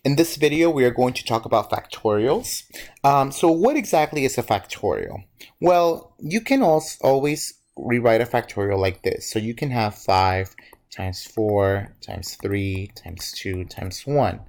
In this video, we are going to talk about factorials. So what exactly is a factorial? Well, you can also always rewrite a factorial like this. So you can have 5 times 4 times 3 times 2 times 1.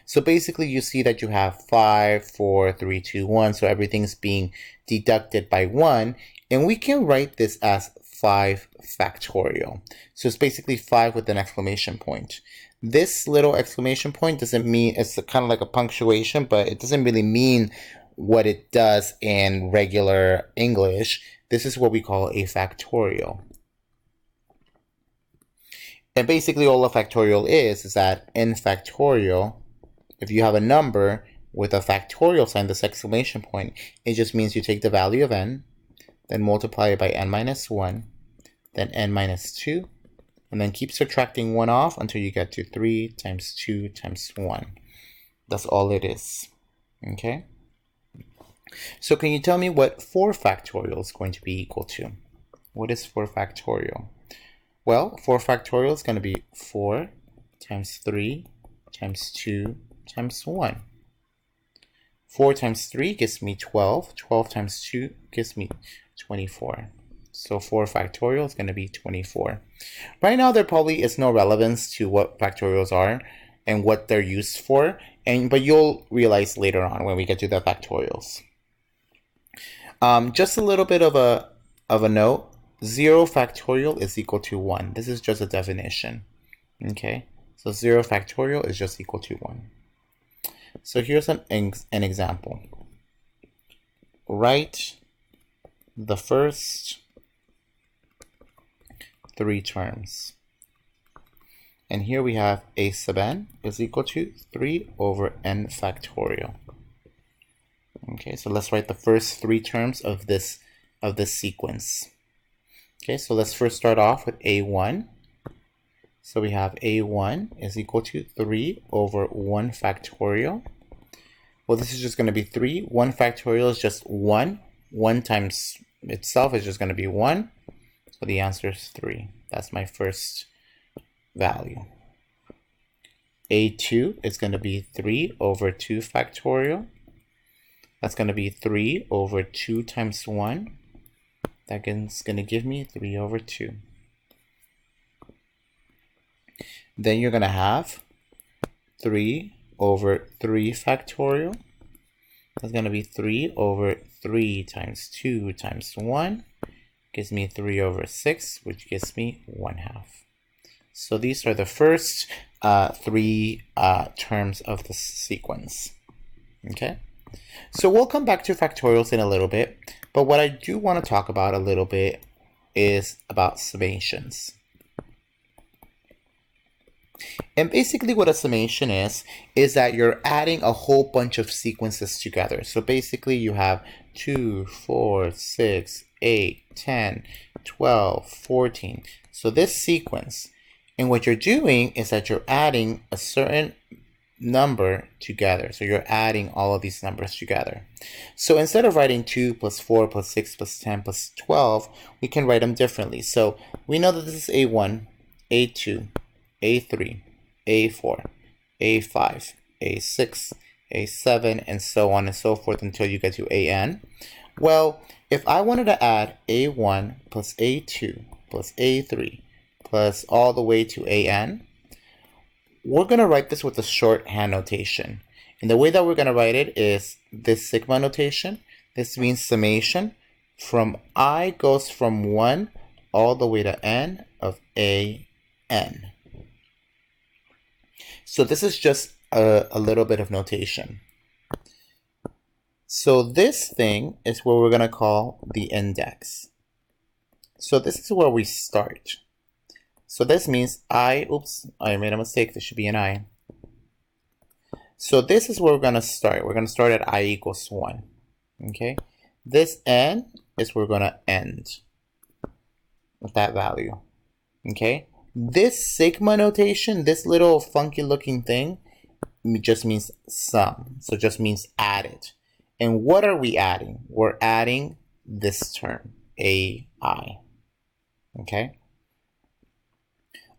So basically you see that you have 5, 4, 3, 2, 1. So everything's being deducted by 1. And we can write this as 5 factorial. So it's basically 5 with an exclamation point. This little exclamation point doesn't mean, it's kind of like a punctuation, but it doesn't really mean what it does in regular English. This is what we call a factorial. And basically all a factorial is that in factorial, if you have a number with a factorial sign, this exclamation point, it just means you take the value of n, then multiply it by n minus 1, then n minus 2, and then keep subtracting 1 off until you get to 3 times 2 times 1. That's all it is. Okay? So can you tell me what 4 factorial is going to be equal to? What is 4 factorial? Well, 4 factorial is going to be 4 times 3 times 2 times 1. 4 times 3 gives me 12. 12 times 2 gives me 24. So 4 factorial is going to be 24. Right now, there probably is no relevance to what factorials are and what they're used for, but you'll realize later on when we get to the factorials. Just a little bit of a note. 0 factorial is equal to 1. This is just a definition. Okay, so 0 factorial is just equal to 1. So here's an example. Write the first 3 terms. And here we have a sub n is equal to 3 over n factorial. Okay, so let's write the first 3 terms of this sequence. Okay, so let's first start off with a1. So we have a1 is equal to 3 over 1 factorial. Well, this is just going to be 3. 1 factorial is just 1. 1 times itself is just going to be 1. So the answer is 3. That's my first value. A2 is going to be 3 over 2 factorial. That's going to be 3 over 2 times 1. That's going to give me 3 over 2. Then you're going to have 3 over 3 factorial. That's going to be 3 over 3 times 2 times 1. Gives me 3 over 6, which gives me 1/2. So these are the first 3 terms of the sequence. Okay? So we'll come back to factorials in a little bit, but what I do want to talk about a little bit is about summations. And basically what a summation is that you're adding a whole bunch of sequences together. So basically you have 2, 4, 6, 8, 10, 12, 14. So this sequence, and what you're doing is that you're adding a certain number together. So you're adding all of these numbers together. So instead of writing 2 plus 4 plus 6 plus 10 plus 12, we can write them differently. So we know that this is A1, A2, A3, A4, A5, A6, A7, and so on and so forth until you get to AN. Well, if I wanted to add A1 plus A2 plus A3 plus all the way to AN, we're going to write this with a shorthand notation. And the way that we're going to write it is this sigma notation. This means summation from I goes from 1 all the way to n of AN. So this is just a little bit of notation. So this thing is what we're going to call the index. So this is where we start. So this means I made a mistake. There should be an I. So this is where we're going to start. We're going to start at I equals 1. Okay. This n is where we're going to end with that value. Okay. This sigma notation, this little funky looking thing, just means sum. So it just means added. And what are we adding? We're adding this term, AI. Okay.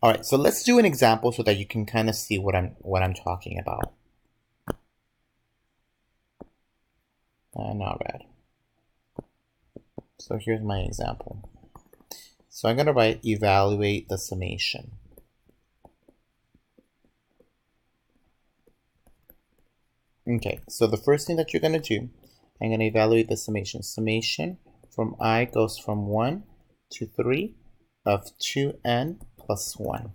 All right, so let's do an example so that you can kind of see what I'm talking about. not red. So here's my example. So I'm going to write evaluate the summation. Okay, so the first thing that you're going to do, I'm going to evaluate the summation. Summation from I goes from 1 to 3 of 2n plus 1.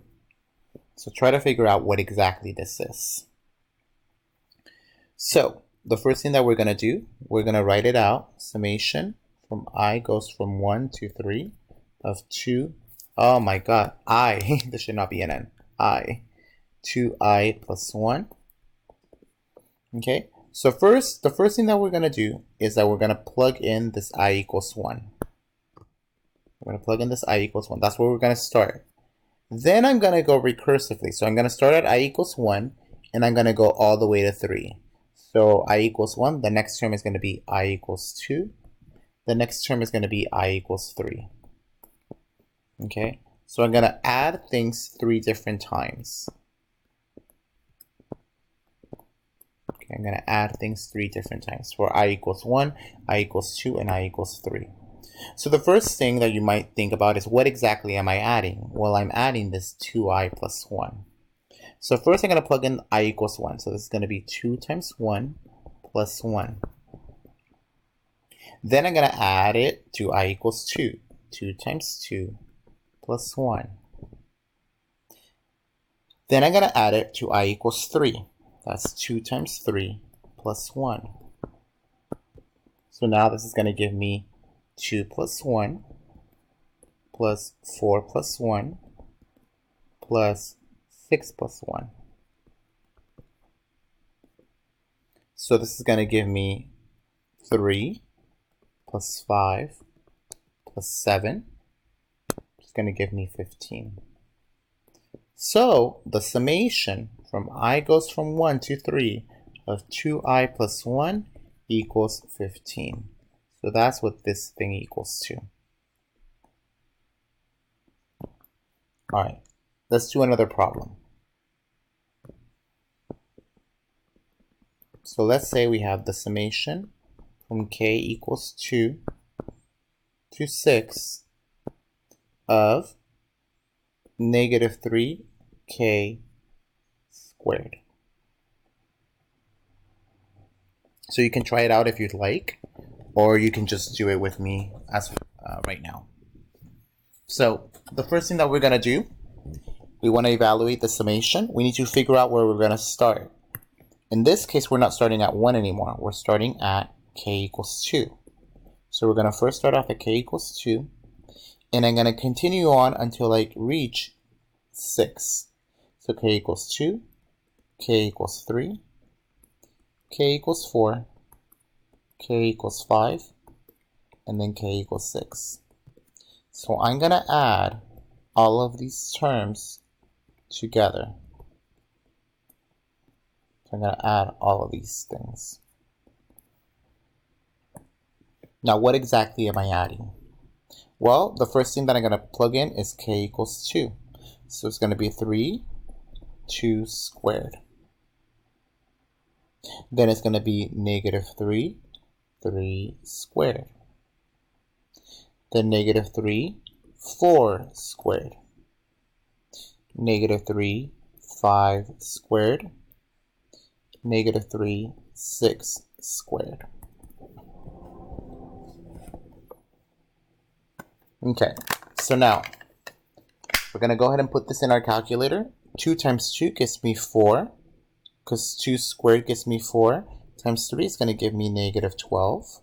So try to figure out what exactly this is. So the first thing that we're going to do, we're going to write it out. Summation from I goes from 1 to 3 of 2. Oh my god, I. This should not be an n. I. 2i plus 1. Okay, so the first thing that we're going to do is that we're going to plug in this I equals 1. We're going to plug in this I equals 1. That's where we're going to start. Then I'm going to go recursively. So I'm going to start at I equals 1, and I'm going to go all the way to 3. So I equals 1, the next term is going to be I equals 2. The next term is going to be I equals 3. Okay, so I'm going to add things 3 different times. Okay, I'm going to add things 3 different times for I equals 1, I equals 2, and I equals 3. So the first thing that you might think about is what exactly am I adding? Well, I'm adding this 2i plus 1. So first I'm going to plug in I equals 1. So this is going to be 2 times 1 plus 1. Then I'm going to add it to I equals 2. 2 times 2 plus 1. Then I'm going to add it to I equals 3. That's 2 times 3 plus 1. So now this is going to give me 2 plus 1 plus 4 plus 1 plus 6 plus 1. So this is going to give me 3 plus 5 plus 7. It's going to give me 15. So the summation from I goes from 1 to 3 of 2i plus 1 equals 15. So that's what this thing equals to. All right, let's do another problem. So let's say we have the summation from k equals 2 to 6 of negative 3k squared. So you can try it out if you'd like, or you can just do it with me as right now. So the first thing that we're going to do, we want to evaluate the summation. We need to figure out where we're going to start. In this case, we're not starting at 1 anymore. We're starting at k equals 2. So we're going to first start off at k equals 2, and I'm going to continue on until I reach 6. So k equals 2, k equals 3, k equals 4, k equals 5, and then k equals 6. So I'm going to add all of these terms together. So I'm going to add all of these things. Now, what exactly am I adding? Well, the first thing that I'm going to plug in is k equals 2. So it's going to be 2 squared. Then it's going to be negative 3 squared. Then negative 4 squared. Negative 5 squared. Negative 6 squared. Okay, so now we're going to go ahead and put this in our calculator. 2 times 2 gives me 4, because 2 squared gives me 4, times 3 is going to give me negative 12.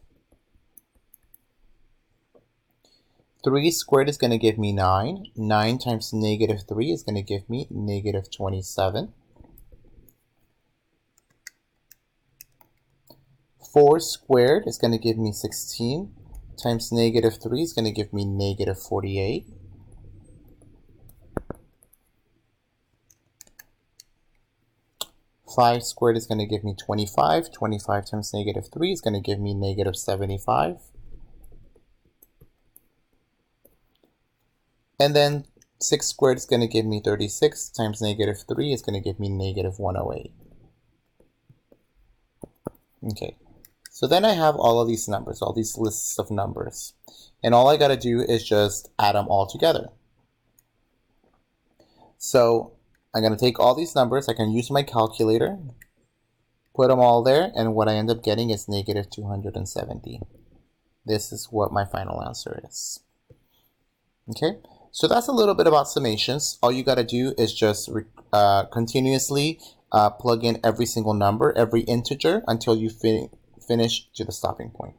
3 squared is going to give me 9. 9 times negative 3 is going to give me negative 27. 4 squared is going to give me 16. Times negative 3 is going to give me negative 48. Five squared is going to give me 25. 25 times negative 3 is going to give me negative 75. And then 6 squared is going to give me 36. Times negative 3 is going to give me negative 108. Okay, So then I have all of these numbers, all these lists of numbers. And all I got to do is just add them all together. So I'm going to take all these numbers. I can use my calculator, put them all there, and what I end up getting is negative 270. This is what my final answer is. Okay, so that's a little bit about summations. All you got to do is just continuously plug in every single number, every integer, until you finish to the stopping point.